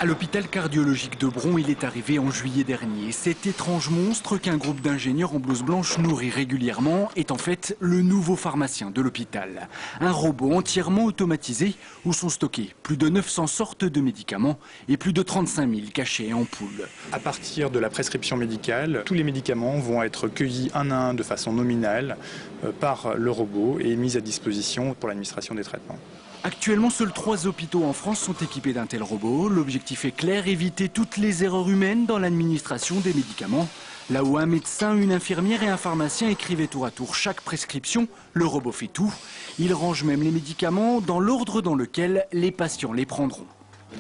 À l'hôpital cardiologique de Bron, il est arrivé en juillet dernier. Cet étrange monstre qu'un groupe d'ingénieurs en blouse blanche nourrit régulièrement est en fait le nouveau pharmacien de l'hôpital. Un robot entièrement automatisé où sont stockés plus de 900 sortes de médicaments et plus de 35 000 cachets et ampoules. À partir de la prescription médicale, tous les médicaments vont être cueillis un à un de façon nominale par le robot et mis à disposition pour l'administration des traitements. Actuellement, seuls 3 hôpitaux en France sont équipés d'un tel robot. L'objectif est clair, éviter toutes les erreurs humaines dans l'administration des médicaments. Là où un médecin, une infirmière et un pharmacien écrivaient tour à tour chaque prescription, le robot fait tout. Il range même les médicaments dans l'ordre dans lequel les patients les prendront.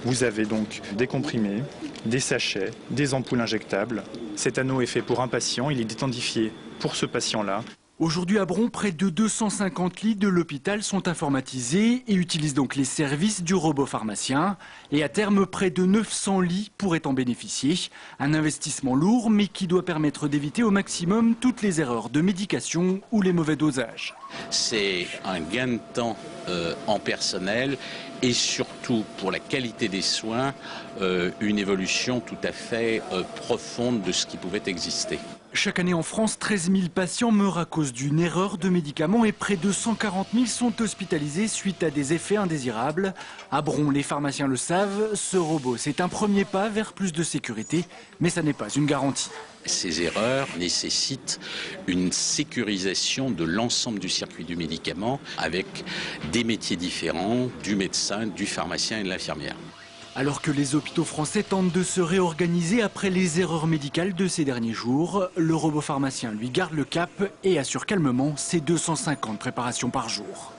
Vous avez donc des comprimés, des sachets, des ampoules injectables. Cet anneau est fait pour un patient, il est identifié pour ce patient-là. Aujourd'hui à Bron, près de 250 lits de l'hôpital sont informatisés et utilisent donc les services du robot pharmacien. Et à terme, près de 900 lits pourraient en bénéficier. Un investissement lourd, mais qui doit permettre d'éviter au maximum toutes les erreurs de médication ou les mauvais dosages. C'est un gain de temps en personnel et surtout pour la qualité des soins, une évolution tout à fait profonde de ce qui pouvait exister. Chaque année en France, 13 000 patients meurent à cause d'une erreur de médicament et près de 140 000 sont hospitalisés suite à des effets indésirables. À Bron, les pharmaciens le savent, ce robot, c'est un premier pas vers plus de sécurité, mais ça n'est pas une garantie. Ces erreurs nécessitent une sécurisation de l'ensemble du circuit du médicament avec des métiers différents, du médecin, du pharmacien et de l'infirmière. Alors que les hôpitaux français tentent de se réorganiser après les erreurs médicales de ces derniers jours, le robot pharmacien lui garde le cap et assure calmement ses 250 préparations par jour.